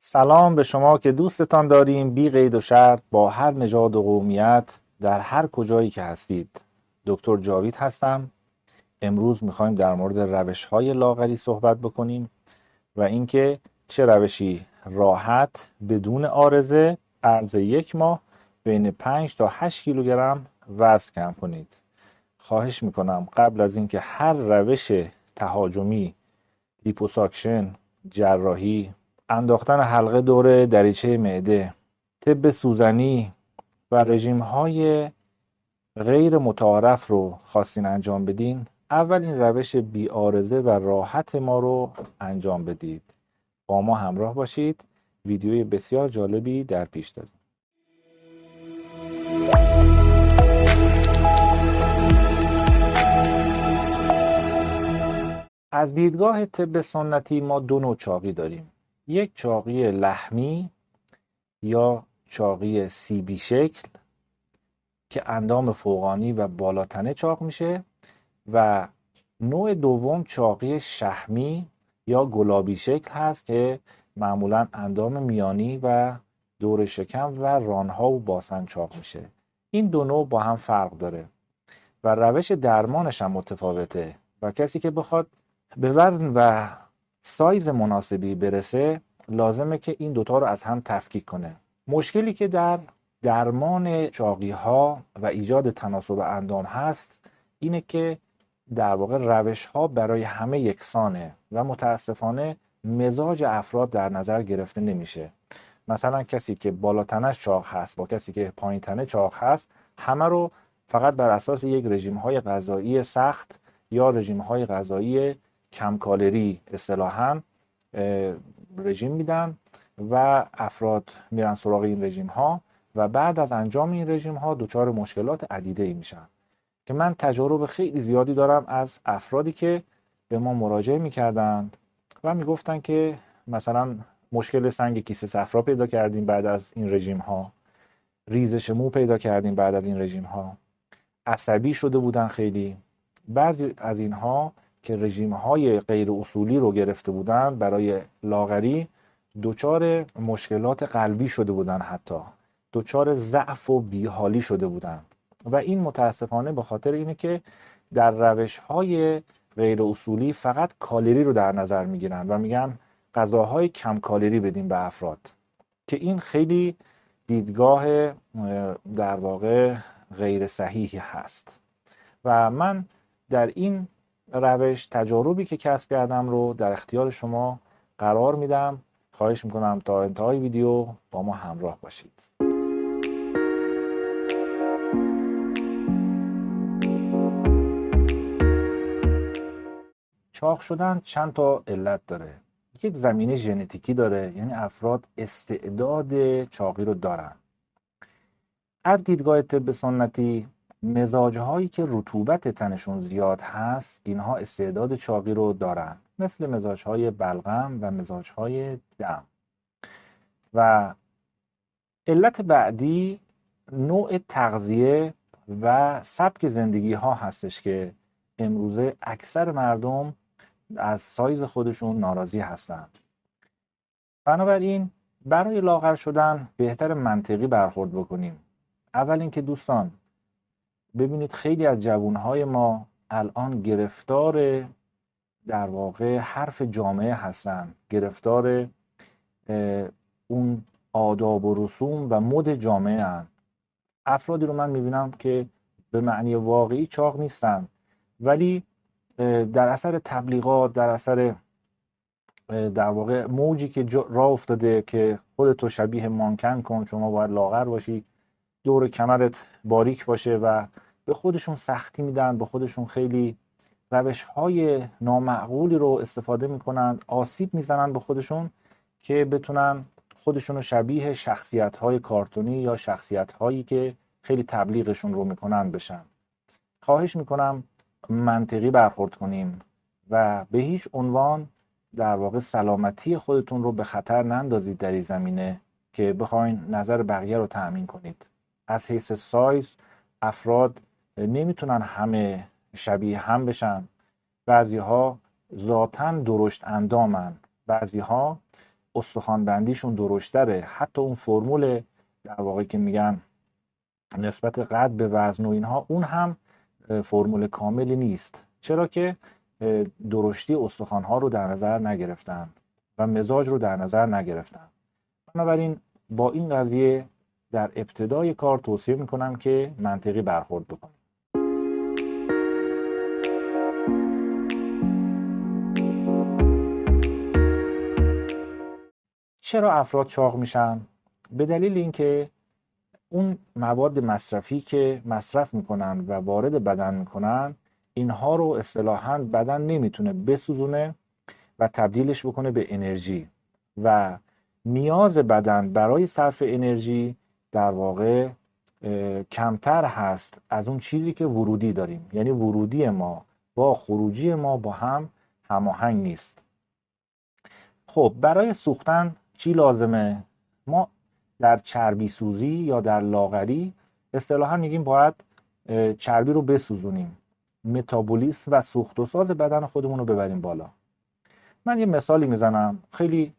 سلام به شما که دوستتان داریم بی قید و شرط با هر نژاد و قومیت در هر کجایی که هستید. دکتر جاوید هستم. امروز میخوایم در مورد روش‌های لاغری صحبت بکنیم و اینکه چه روشی راحت بدون عارضه عرض یک ماه بین 5 تا 8 کیلوگرم وزن کم کنید. خواهش میکنم قبل از اینکه هر روش تهاجمی، لیپوساکشن، جراحی، انداختن حلقه دور دریچه معده، طب سوزنی و رژیم‌های غیر متعارف رو خواستین انجام بدین، اول این روش بی‌عارضه و راحت ما رو انجام بدید. با ما همراه باشید. ویدیوی بسیار جالبی در پیش داریم. از دیدگاه طب سنتی ما دو نوع چاقی داریم. یک چاقی لحمی یا چاقی سیبی شکل که اندام فوقانی و بالاتنه چاق میشه و نوع دوم چاقی شحمی یا گلابی شکل هست که معمولا اندام میانی و دور شکم و رانها و باسن چاق میشه. این دو نوع با هم فرق داره و روش درمانش هم متفاوته و کسی که بخواد به وزن و سایز مناسبی برسه لازمه که این دوتا رو از هم تفکیک کنه. مشکلی که در درمان چاقی ها و ایجاد تناسب اندام هست اینه که در واقع روش ها برای همه یکسانه و متاسفانه مزاج افراد در نظر گرفته نمیشه. مثلا کسی که بالاتنش چاق هست با کسی که پایین تنه چاق هست همه رو فقط بر اساس یک رژیم های غذایی سخت یا رژیم های غذایی کم کالری اصطلاحاً رژیم میدن و افراد میرن سراغ این رژیم ها و بعد از انجام این رژیم ها دچار مشکلات عدیده ای میشن که من تجارب خیلی زیادی دارم از افرادی که به ما مراجعه میکردند و میگفتن که مثلا مشکل سنگ کیسه صفرا پیدا کردیم بعد از این رژیم ها، ریزش مو پیدا کردیم بعد از این رژیم ها، عصبی شده بودن خیلی. بعضی از اینها که رژیم های غیر اصولی رو گرفته بودن برای لاغری دچار مشکلات قلبی شده بودن، حتی دچار ضعف و بیحالی شده بودن و این متاسفانه به خاطر اینه که در روش های غیر اصولی فقط کالری رو در نظر میگیرن و میگن غذاهای کم کالری بدیم به افراد که این خیلی دیدگاه در واقع غیر صحیحی هست و من در این روش تجاربی که کسب کردم رو در اختیار شما قرار میدم. خواهش میکنم تا انتهای ویدیو با ما همراه باشید. چاق شدن چند تا علت داره. یک زمینه ژنتیکی داره، یعنی افراد استعداد چاقی رو دارن. از دیدگاه طب سنتی مزاجهایی که رطوبت تنشون زیاد هست اینها استعداد چاقی رو دارن، مثل مزاجهای بلغم و مزاجهای دم. و علت بعدی نوع تغذیه و سبک زندگی ها هستش که امروزه اکثر مردم از سایز خودشون ناراضی هستند. بنابراین برای لاغر شدن بهتر منطقی برخورد بکنیم. اول اینکه دوستان ببینید خیلی از جوانهای ما الان گرفتار در واقع حرف جامعه هستن، گرفتار اون آداب و رسوم و مد جامعه هستن. افرادی رو من میبینم که به معنی واقعی چاق نیستن ولی در اثر تبلیغات، در اثر در واقع موجی که راه افتاده که خودتو شبیه مانکن کن، شما باید لاغر باشی، دور کمرت باریک باشه و به خودشون سختی میدن، به خودشون خیلی روش‌های نامعقولی رو استفاده میکنن، آسیب میزنن به خودشون که بتونن خودشون رو شبیه شخصیت‌های کارتونی یا شخصیت‌هایی که خیلی تبلیغشون رو میکنن بشن. خواهش میکنم منطقی برخورد کنیم و به هیچ عنوان در واقع سلامتی خودتون رو به خطر نندازید در این زمینه که بخواین نظر بقیه رو تأمین کنید. از حیث سایز افراد نمیتونن همه شبیه هم بشن. بعضی ها ذاتاً درشت اندامن، بعضی ها استخوان بندیشون درشتره. حتی اون فرمول در واقع که میگن نسبت قد به وزن و اینها، اون هم فرمول کاملی نیست. چرا که درشتی استخوان‌ها رو در نظر نگرفتند و مزاج رو در نظر نگرفتند. بنابراین با این قضیه در ابتدای کار توصیه میکنم که منطقی برخورد بکنید. چرا افراد چاق میشن؟ به دلیل اینکه اون مواد مصرفی که مصرف میکنن و وارد بدن میکنن، اینها رو اصطلاحاً بدن نمیتونه بسوزونه و تبدیلش بکنه به انرژی و نیاز بدن برای صرف انرژی در واقع کمتر هست از اون چیزی که ورودی داریم. یعنی ورودی ما با خروجی ما با هم هماهنگ نیست. خب برای سوختن چی لازمه؟ ما در چربی سوزی یا در لاغری اصطلاحاً میگیم باید چربی رو بسوزونیم، متابولیسم و سوخت و ساز بدن خودمون رو ببریم بالا. من یه مثالی میزنم خیلی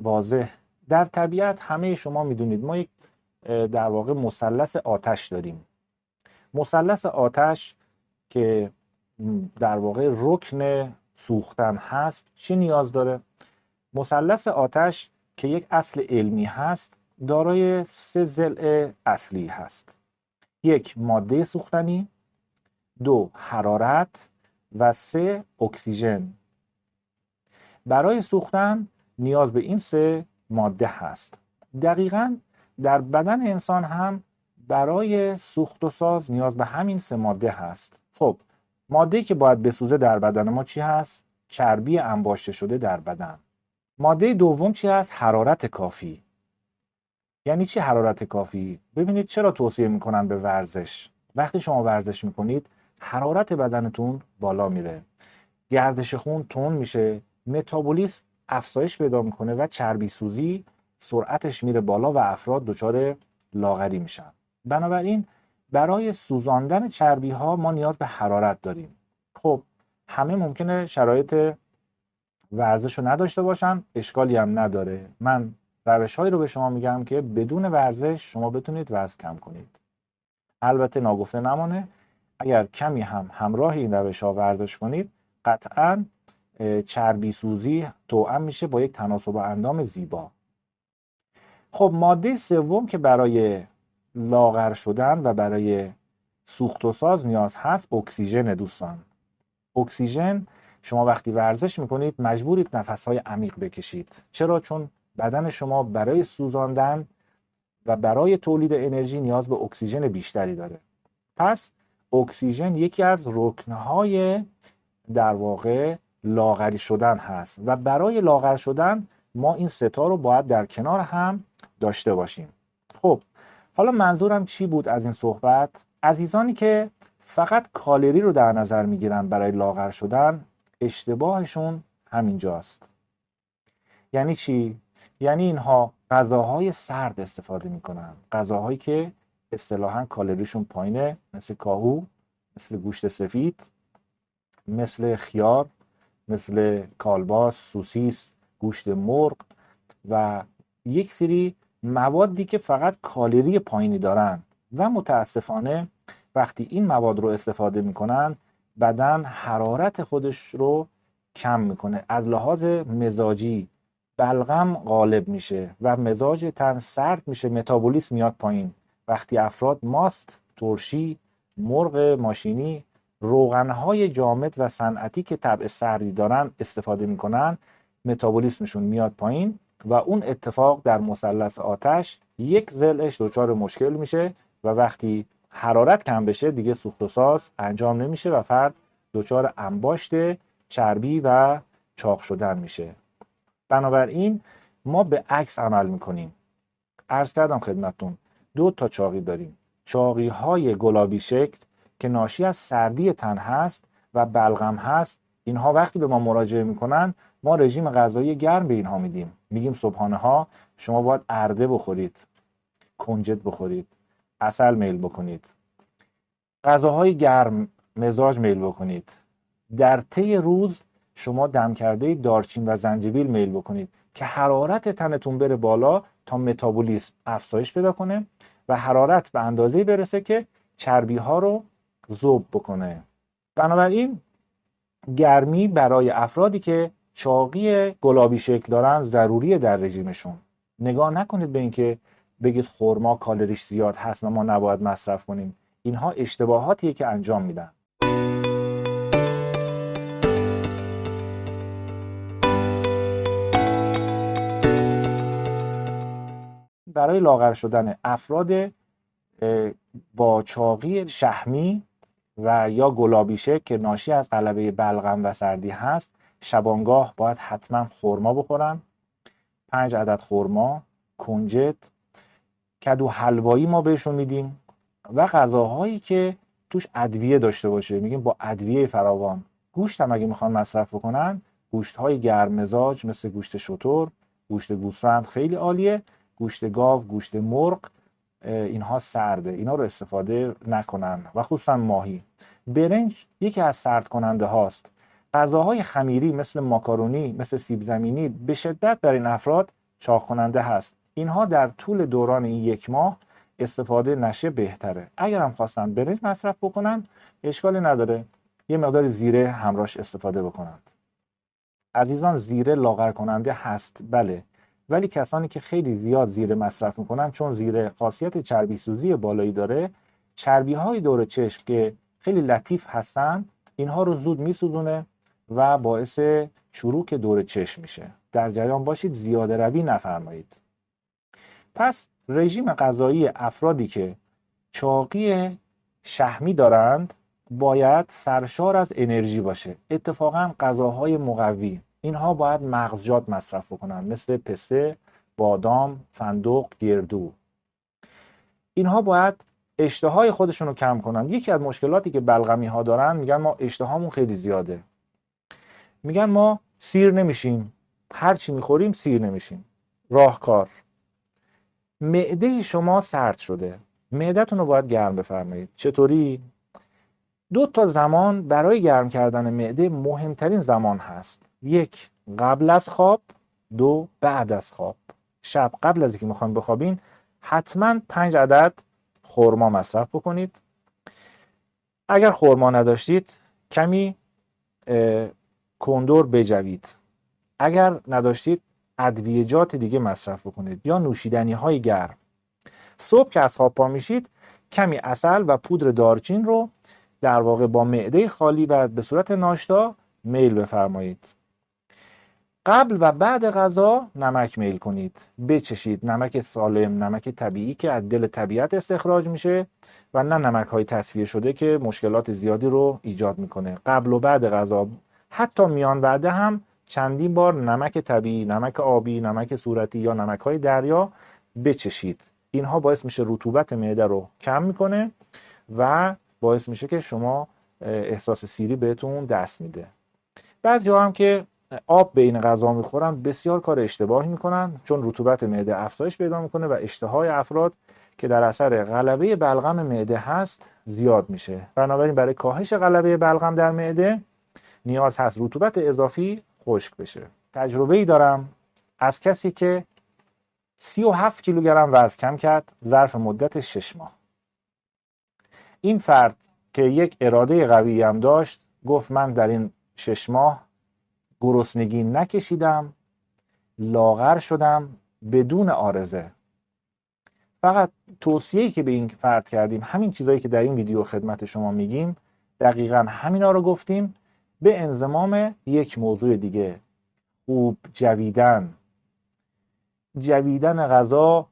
واضح. در طبیعت همه شما میدونید ما یک در واقع مثلث آتش داریم. مثلث آتش که در واقع رکن سوختن هست چی نیاز داره؟ مثلث آتش که یک اصل علمی هست دارای 3 ضلع اصلی هست. 1 ماده سوختنی، 2 حرارت و 3 اکسیژن. برای سوختن نیاز به این 3 ماده هست. دقیقاً در بدن انسان هم برای سوخت و ساز نیاز به همین 3 ماده هست. خب ماده‌ای که باید بسوزه در بدن ما چی هست؟ چربی انباشته شده در بدن. ماده دوم چی هست؟ حرارت کافی. یعنی چی حرارت کافی؟ ببینید چرا توصیه میکنم به ورزش. وقتی شما ورزش میکنید حرارت بدنتون بالا میره، گردش خون تند میشه، متابولیسم افزایش پیدا میکنه و چربی سوزی سرعتش میره بالا و افراد دچار لاغری میشن. بنابراین برای سوزاندن چربی ها ما نیاز به حرارت داریم. خب همه ممکنه شرایط ورزش رو نداشته باشن، اشکالی هم نداره. من روش هایی رو به شما میگم که بدون ورزش شما بتونید وزن کم کنید. البته ناگفته نمانه اگر کمی هم همراه این روش ها ورزش کنید قطعاً چربی سوزی توأم میشه با یک تناسب اندام زیبا. خب ماده سوم که برای لاغر شدن و برای سوخت و ساز نیاز هست اکسیژن. دوستان اکسیژن، شما وقتی ورزش میکنید مجبورید نفسهای عمیق بکشید. چرا؟ چون بدن شما برای سوزاندن و برای تولید انرژی نیاز به اکسیژن بیشتری داره. پس اکسیژن یکی از رکنهای در واقع لاغری شدن هست و برای لاغر شدن ما این 3 تا رو باید در کنار هم داشته باشیم. خب حالا منظورم چی بود از این صحبت؟ عزیزانی که فقط کالری رو در نظر میگیرن برای لاغر شدن اشتباهشون همینجاست. یعنی چی؟ یعنی اینها غذاهای سرد استفاده میکنن، غذاهایی که اصطلاحاً کالریشون پایینه، مثل کاهو، مثل گوشت سفید، مثل خیار، مثل کالباس، سوسیس، گوشت مرغ و یک سری موادی که فقط کالری پایینی دارن و متاسفانه وقتی این مواد رو استفاده میکنن بدن حرارت خودش رو کم میکنه. از لحاظ مزاجی بلغم غالب میشه و مزاج تن سرد میشه، متابولیسم میاد پایین. وقتی افراد ماست، ترشی، مرغ ماشینی، روغنهای جامد و صنعتی که طبع سردی دارن استفاده میکنن متابولیسمشون میاد پایین و اون اتفاق در مثلث آتش یک ضلعش دچار مشکل میشه و وقتی حرارت کم بشه دیگه سوخت و ساز انجام نمیشه و فرد دچار انباشت چربی و چاق شدن میشه. بنابراین ما به عکس عمل میکنیم. عرض کردم خدمتتون 2 تا چاقی داریم. چاقی های گلابی شکل که ناشی از سردی تن هست و بلغم هست. اینها وقتی به ما مراجعه میکنن ما رژیم غذایی گرم به اینها میدیم. میگیم صبحانه ها شما باید ارده بخورید، کنجد بخورید، عسل میل بکنید، غذاهای گرم مزاج میل بکنید. در طی روز شما دم کرده دارچین و زنجبیل میل بکنید. که حرارت تنتون بره بالا تا متابولیسم افزایش پیدا کنه و حرارت به اندازه‌ای برسه که چربی ها رو ذوب بکنه. بنابراین گرمی برای افرادی که چاقی گلابی شکل دارن ضروریه در رژیمشون. نگاه نکنید به اینکه بگید خرما کالریش زیاد هست و ما نباید مصرف کنیم. اینها اشتباهاتیه که انجام میدن. برای لاغر شدن افراد با چاقی شحمی و یا گلابی شکل که ناشی از غلبه بلغم و سردی هست، شبانگاه باید حتما خرما بخورن. 5 عدد خرما، کنجد، کدو حلوایی ما بهشون میدیم و غذاهایی که توش ادویه داشته باشه، میگیم با ادویه فراوان. گوشت هم اگه میخوان مصرف بکنن، گوشت‌های گرم مزاج مثل گوشت شتر، گوشت گوسفند خیلی عالیه، گوشت گاو، گوشت مرغ، اینها سرده، اینا رو استفاده نکنن و خصوصا ماهی. برنج یکی از سرد کننده هاست. غذاهای خمیری مثل ماکارونی، مثل سیب زمینی به شدت برای این افراد چاق کننده هست. اینها در طول دوران این 1 ماه استفاده نشه بهتره. اگر هم خواستن برنج مصرف بکنن اشکالی نداره، یه مقدار زیره همراهش استفاده بکنند. عزیزان، زیره لاغر کننده هست بله، ولی کسانی که خیلی زیاد زیره مصرف میکنن، چون زیره خاصیت چربی سوزی بالایی داره، چربی های دور چشم که خیلی لطیف هستن اینها رو زود میسوزونه و باعث چروک دور چشم میشه. در جریان باشید، زیاده روی نفرمایید. پس رژیم غذایی افرادی که چاقی شحمی دارند باید سرشار از انرژی باشه. اتفاقا غذاهای مقوی، اینها باید مغزجات مصرف بکنن مثل پسته، بادام، فندق، گردو. اینها باید اشتهای خودشون رو کم کنن. یکی از مشکلاتی که بلغمی ها دارن، میگن ما اشتهامون خیلی زیاده، میگن ما سیر نمیشیم، هر چی میخوریم سیر نمیشیم. راهکار: معده شما سرد شده، معده‌تون رو باید گرم بفرمایید. چطوری؟ 2 تا زمان برای گرم کردن معده مهمترین زمان هست. 1 قبل از خواب، 2 بعد از خواب. شب قبل از اینکه میخواین بخوابین حتما 5 عدد خرما مصرف بکنید. اگر خرما نداشتید کمی کندر بجوید. اگر نداشتید ادویه‌جات دیگه مصرف بکنید یا نوشیدنی های گرم. صبح که از خواب پا میشید کمی عسل و پودر دارچین رو در واقع با معده خالی و به صورت ناشتا میل بفرمایید. قبل و بعد غذا نمک میل کنید، بچشید. نمک سالم، نمک طبیعی که از دل طبیعت استخراج میشه و نه نمک های تصفیه شده که مشکلات زیادی رو ایجاد میکنه. قبل و بعد غذا، حتی میان وعده هم چندین بار نمک طبیعی، نمک آبی، نمک صورتی یا نمک های دریا بچشید. اینها باعث میشه رطوبت معده رو کم میکنه و باعث میشه که شما احساس سیری بهتون دست میده. بعضی‌ها هم که آب بین غذا میخورن بسیار کار اشتباهی میکنن، چون رطوبت معده افزایش پیدا میکنه و اشتهای افراد که در اثر غلبه بلغم معده هست زیاد میشه. بنابراین برای کاهش غلبه بلغم در معده نیاز هست رطوبت اضافی خشک بشه. تجربه‌ای دارم از کسی که 37 کیلوگرم وزن کم کرد ظرف مدت 6 ماه. این فرد که یک اراده قوی هم داشت گفت من در این 6 ماه گرسنگی نکشیدم، لاغر شدم بدون عارضه. فقط توصیه‌ای که به این فرد کردیم همین چیزایی که در این ویدیو خدمت شما میگیم، دقیقاً همینا رو گفتیم به انضمام یک موضوع دیگه: خوب جویدن. جویدن غذا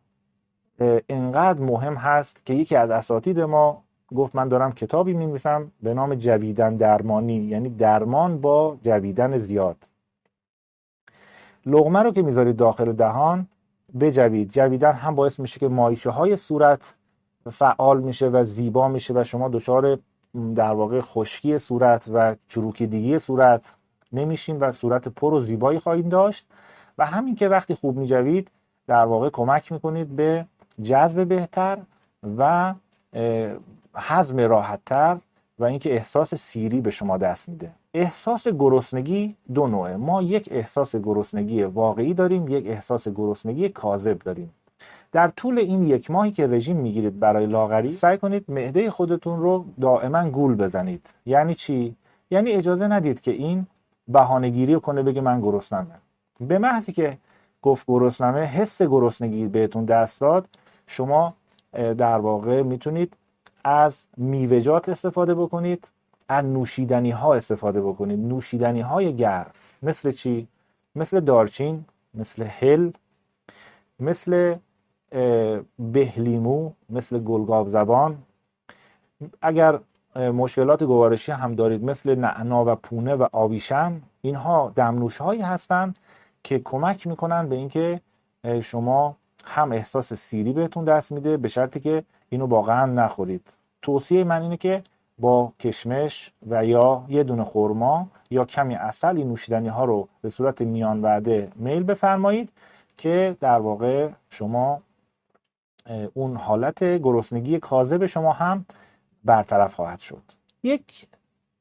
اینقدر مهم هست که یکی از اساتید ما گفت من دارم کتابی می‌نویسم به نام جویدن درمانی، یعنی درمان با جویدن زیاد. لقمه رو که میذارید داخل دهان بجوید. جویدن هم باعث میشه که مایشه های صورت فعال میشه و زیبا میشه و شما دچار در واقع خشکی صورت و چروکیدگی صورت نمیشین و صورت پر و زیبایی خواهید داشت. و همین که وقتی خوب میجوید در واقع کمک میکنید به جذب بهتر و هضم راحت‌تر و اینکه احساس سیری به شما دست میده. احساس گرسنگی دو نوعه. ما یک احساس گرسنگی واقعی داریم، یک احساس گرسنگی کاذب داریم. در طول این یک ماهی که رژیم میگیرید برای لاغری، سعی کنید معده خودتون رو دائما گول بزنید. یعنی چی؟ یعنی اجازه ندید که این بهانه‌گیری کنه بگه من گرسنمه. به محضی که گفت گرسنمه، حس گرسنگی بهتون دست داد، شما در واقع میتونید از میوه‌جات استفاده بکنید، از نوشیدنی ها استفاده بکنید. نوشیدنی های گرم مثل چی؟ مثل دارچین، مثل هل، مثل بهلیمو، مثل گلگاو زبان. اگر مشکلات گوارشی هم دارید مثل نعنا و پونه و آویشم، اینها دمنوش هایی هستند که کمک میکنن به اینکه شما هم احساس سیری بهتون دست میده، به شرطی که اینو واقعا نخورید. توصیه من اینه که با کشمش و یا یه دونه خرما یا کمی عسل این نوشیدنی ها رو به صورت میان وعده میل بفرمایید که در واقع شما اون حالت گرسنگی کاذب شما هم برطرف خواهد شد. یک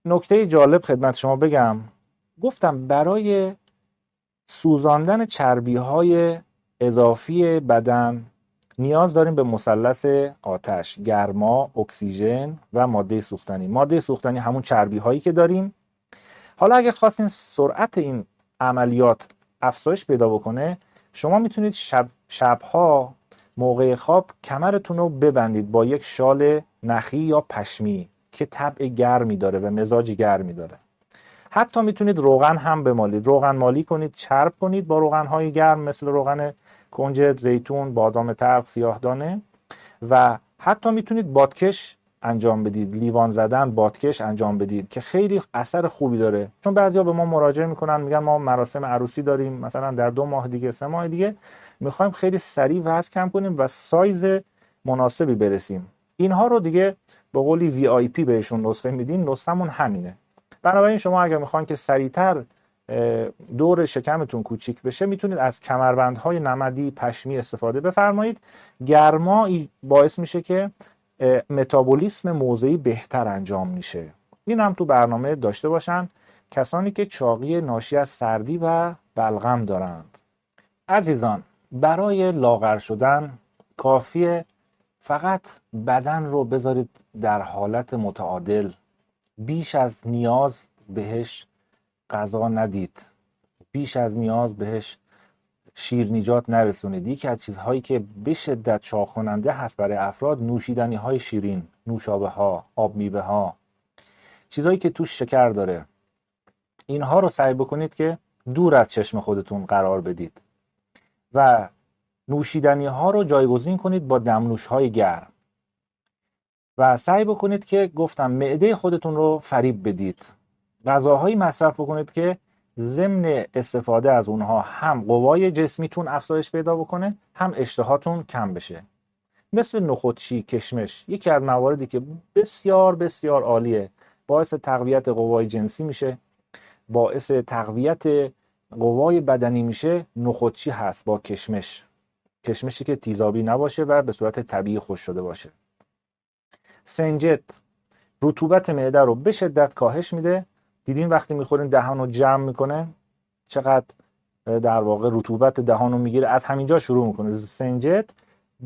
نکته جالب خدمت شما بگم. گفتم برای سوزاندن چربی های اضافی بدن نیاز داریم به مثلث آتش: گرما، اکسیژن و ماده سوختنی. ماده سوختنی همون چربی هایی که داریم. حالا اگه خواستین سرعت این عملیات افزایش پیدا بکنه، شما میتونید شبها موقع خواب کمرتون رو ببندید با یک شال نخی یا پشمی که طبع گرمی داره و مزاج گرمی داره. حتی میتونید روغن هم بمالید، روغن مالی کنید، چرب کنید با روغن‌های گرم مثل روغن کنجد، زیتون، بادام تلخ، سیاه‌دانه. و حتی میتونید بادکش انجام بدید، لیوان زدن، بادکش انجام بدید که خیلی اثر خوبی داره. چون بعضیا به ما مراجعه میکنن میگن ما مراسم عروسی داریم، مثلا در 2 ماه دیگه، 3 ماه دیگه میخوایم خیلی سریع وزن کم کنیم و سایز مناسبی برسیم. اینها رو دیگه به قولی VIP بهشون نسخه میدیم، نسخمون همینه. بنابراین شما اگر میخواین که سریعتر دور شکمتون کوچیک بشه، میتونید از کمربندهای نمدی پشمی استفاده بفرمایید. گرما باعث میشه که متابولیسم موضعی بهتر انجام میشه. این هم تو برنامه داشته باشن کسانی که چاقی ناشی از سردی و بلغم دارند. عزیزان، برای لاغر شدن کافیه فقط بدن رو بذارید در حالت متعادل. بیش از نیاز بهش غذا ندید، بیش از نیاز بهش شیرینیجات نرسونید. یکی از چیزهایی که به شدت چاق کننده هست برای افراد، نوشیدنی های شیرین، نوشابه ها، آب میوه ها، چیزهایی که توش شکر داره. اینها رو سعی بکنید که دور از چشم خودتون قرار بدید و نوشیدنی ها رو جایگزین کنید با دمنوش های گرم و سعی بکنید که گفتم معده خودتون رو فریب بدید. غذاهایی مصرف بکنید که ضمن استفاده از اونها هم قوای جسمیتون افزایش پیدا بکنه، هم اشتهاتون کم بشه. مثل نخودچی، کشمش، یکی از مواردی که بسیار بسیار عالیه، باعث تقویت قوای جنسی میشه، باعث تقویت قوای بدنی میشه. نخودچی هست با کشمش، کشمشی که تیزابی نباشه و به صورت طبیعی خشک شده باشه. سنجد رطوبت معده رو به شدت کاهش میده. دیدین وقتی میخورین دهان رو جمع میکنه، چقدر در واقع رطوبت دهان رو میگیره، از همینجا شروع میکنه. سنجد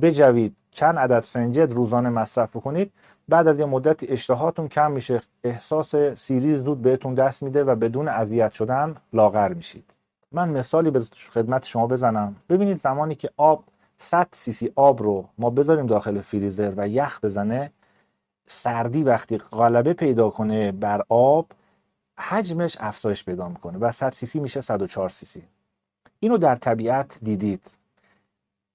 بجوید، چند عدد سنجد روزانه مصرف بکنید، بعد از یه مدتی اشتهاتون کم میشه، احساس سیری زود بهتون دست میده و بدون اذیت شدن لاغر میشید. من مثالی به خدمت شما بزنم. ببینید زمانی که 100 cc آب رو ما بذاریم داخل فریزر و یخ بزنه، سردی وقتی غلبه پیدا کنه بر آب، حجمش افزایش پیدا میکنه و 100 cc میشه 104 cc. اینو در طبیعت دیدید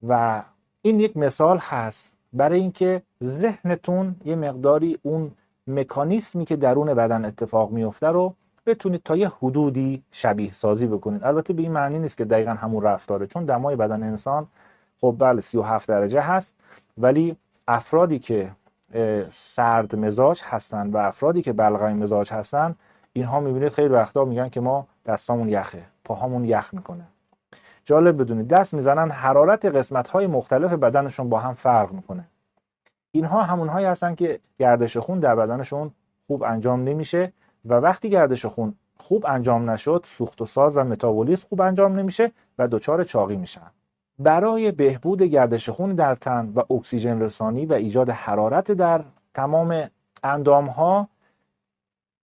و این یک مثال هست برای اینکه ذهنتون یه مقداری اون مکانیسمی که درون بدن اتفاق میفته رو بتونید تا یه حدودی شبیه سازی بکنید. البته به این معنی نیست که دقیقاً همون رفتاره، چون دمای بدن انسان خب بله 37 درجه هست، ولی افرادی که سرد مزاج هستن و افرادی که بلغم مزاج هستن، اینها میبینید خیلی وقتا میگن که ما دستامون یخه، پاهامون یخ میکنه. جالب بدونید دست میزنن، حرارت قسمت‌های مختلف بدنشون با هم فرق میکنه. اینها همونهایی هستن که گردش خون در بدنشون خوب انجام نمیشه و وقتی گردش خون خوب انجام نشد، سوخت و ساز و متابولیسم خوب انجام نمیشه و دچار چاقی میشن. برای بهبود گردش خون در تن و اکسیژن رسانی و ایجاد حرارت در تمام اندامها،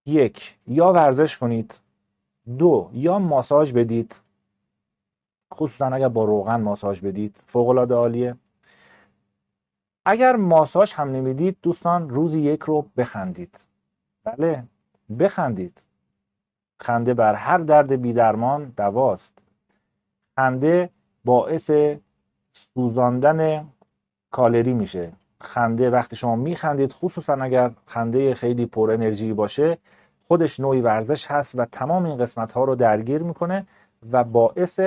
1. یا ورزش کنید، 2. یا ماساژ بدید، خصوصا اگر با روغن ماساژ بدید فوق‌العاده عالیه. اگر ماساژ هم نمیدید دوستان، روزی 1 رو بخندید. بله، بخندید. خنده بر هر درد بی‌درمان دواست. خنده باعث سوزاندن کالری میشه. خنده وقتی شما میخندید، خصوصا اگر خنده خیلی پر انرژی باشه، خودش نوعی ورزش هست و تمام این قسمت ها رو درگیر میکنه و باعث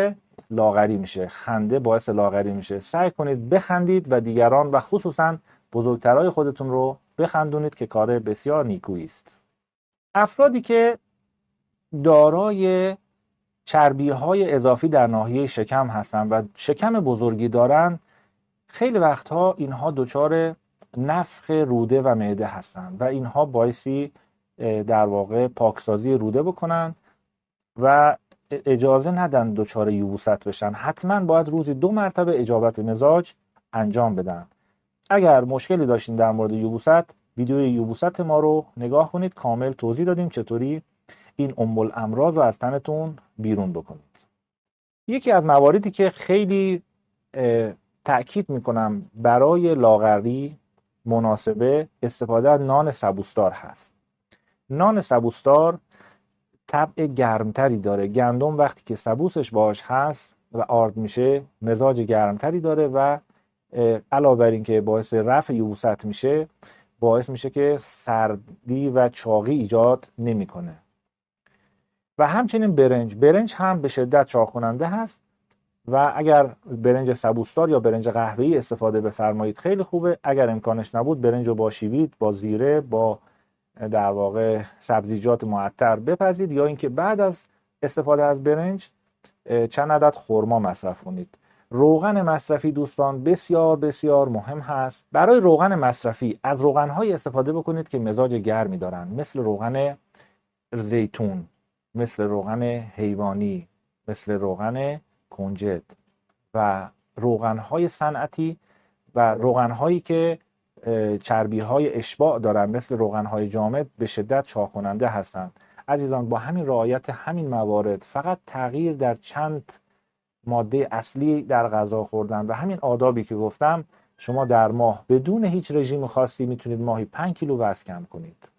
لاغری میشه. خنده باعث لاغری میشه. سعی کنید بخندید و دیگران و خصوصا بزرگترهای خودتون رو بخندونید که کار بسیار نیکویی است. افرادی که دارای چربی‌های اضافی در ناحیه شکم هستن و شکم بزرگی دارن، خیلی وقتها اینها دچار نفخ روده و معده هستن و اینها باعثی در واقع پاکسازی روده بکنن و اجازه ندن دچار یبوست بشن. حتما باید روزی 2 مرتبه اجابت مزاج انجام بدن. اگر مشکلی داشتین در مورد یبوست، ویدیوی یبوست ما رو نگاه کنید، کامل توضیح دادیم چطوری این الامراض رو از تنتون بیرون بکنید. یکی از مواردی که خیلی تأکید میکنم برای لاغری مناسبه استفاده از نان سبوسدار هست. نان سبوسدار طبع گرمتری داره. گندم وقتی که سبوسش باهاش هست و آرد میشه مزاج گرمتری داره و علاوه بر این که باعث رفع یبوست میشه، باعث میشه که سردی و چاقی ایجاد نمیکنه. و همچنین برنج هم به شدت چاق کننده هست و اگر برنج سبوسدار یا برنج قهوه‌ای استفاده بفرمایید خیلی خوبه. اگر امکانش نبود برنج رو با شیوید، با زیره، با در واقع سبزیجات معطر بپزید، یا اینکه بعد از استفاده از برنج چند عدد خرما مصرف کنید. روغن مصرفی دوستان بسیار بسیار مهم هست. برای روغن مصرفی از روغن‌های استفاده بکنید که مزاج گرمی دارن، مثل روغن زیتون، مثل روغن حیوانی، مثل روغن کنجد و روغن‌های صنعتی و روغن‌هایی که چربی‌های اشباع دارن، مثل روغن‌های جامد، به شدت چاق کننده هستند. عزیزان، با همین رعایت همین موارد، فقط تغییر در چند ماده اصلی در غذا خوردن و همین آدابی که گفتم، شما در ماه بدون هیچ رژیم خاصی میتونید ماهی 5 کیلو وزن کم کنید.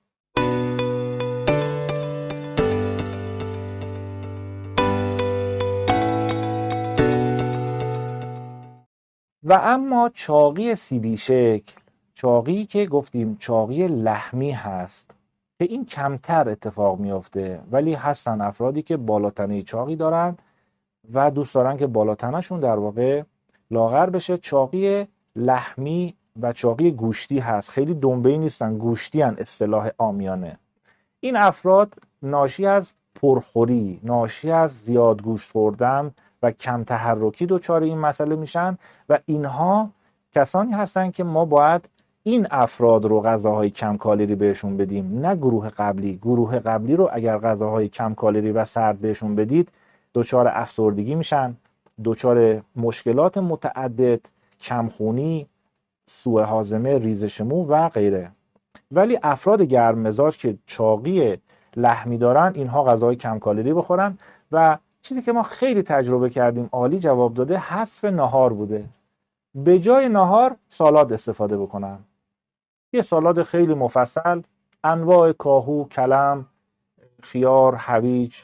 و اما چاقی CB شکل، چاقی که گفتیم چاقی لحمی هست که این کمتر اتفاق میافته، ولی هستن افرادی که بالاتنه چاقی دارن و دوست دارن که بالاتنه‌شون در واقع لاغر بشه. چاقی لحمی و چاقی گوشتی هست. خیلی دنبه‌ای نیستن، گوشتی هن اصطلاح عامیانه. این افراد ناشی از پرخوری، ناشی از زیاد گوشت خوردن و کم تحرکی دچار این مسئله میشن و اینها کسانی هستن که ما باید این افراد رو غذاهای کم کالری بهشون بدیم، نه گروه قبلی. گروه قبلی رو اگر غذاهای کم کالری و سرد بهشون بدید دچار افسردگی میشن، دچار مشکلات متعدد، کمخونی، سوء هاضمه، ریزش مو و غیره. ولی افراد گرم مزاج که چاقی لحمی دارن، اینها غذای کم کالری بخورن و چیزی که ما خیلی تجربه کردیم عالی جواب داده، حذف ناهار بوده. به جای ناهار سالاد استفاده بکنن. یه سالاد خیلی مفصل، انواع کاهو، کلم، خیار، هویج،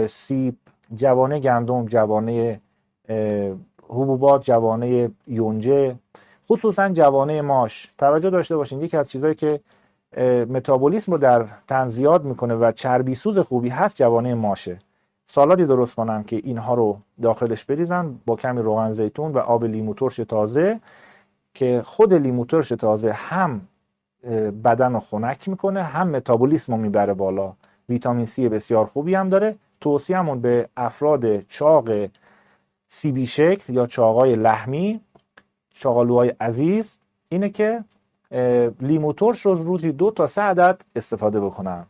سیب، جوانه گندم، جوانه حبوبات، جوانه یونجه، خصوصا جوانه ماش. توجه داشته باشین یکی از چیزایی که متابولیسم رو در تن زیاد میکنه و چربی سوز خوبی هست جوانه ماشه. سالادی درست کنم که اینها رو داخلش بریزن با کمی روغن زیتون و آب لیمو ترش تازه، که خود لیمو ترش تازه هم بدن رو خنک میکنه، هم متابولیسم رو میبره بالا. ویتامین C بسیار خوبی هم داره. توصیه‌مون به افراد چاق CB شکل یا چاقای لحمی، چاقالوهای عزیز، اینه که لیمو ترش رو روزی 2 تا 3 عدد استفاده بکنن.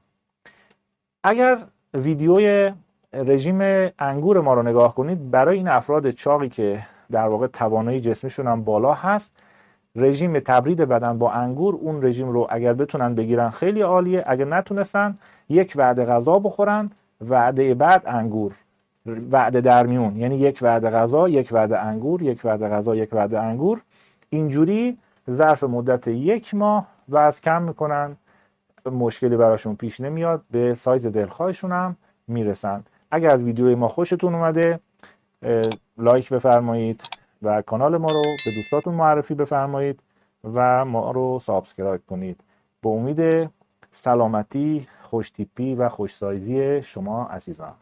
اگر ویدیوی رژیم انگور ما رو نگاه کنید، برای این افراد چاقی که در واقع توانایی جسمیشون هم بالا هست، رژیم تبرید بدن با انگور، اون رژیم رو اگر بتونن بگیرن خیلی عالیه. اگر نتونستن یک وعده غذا بخورن، وعده بعد انگور، وعده در میون، یعنی یک وعده غذا، یک وعده انگور، یک وعده غذا، یک وعده انگور. اینجوری ظرف مدت 1 ماه وزن کم میکنن، مشکلی براشون پیش نمیاد، به سایز دلخواهشون هم میرسن. اگر از ویدیوی ما خوشتون اومده لایک بفرمایید و کانال ما رو به دوستاتون معرفی بفرمایید و ما رو سابسکرایب کنید. به امید سلامتی، خوشتیپی و خوش سایزی شما عزیزان.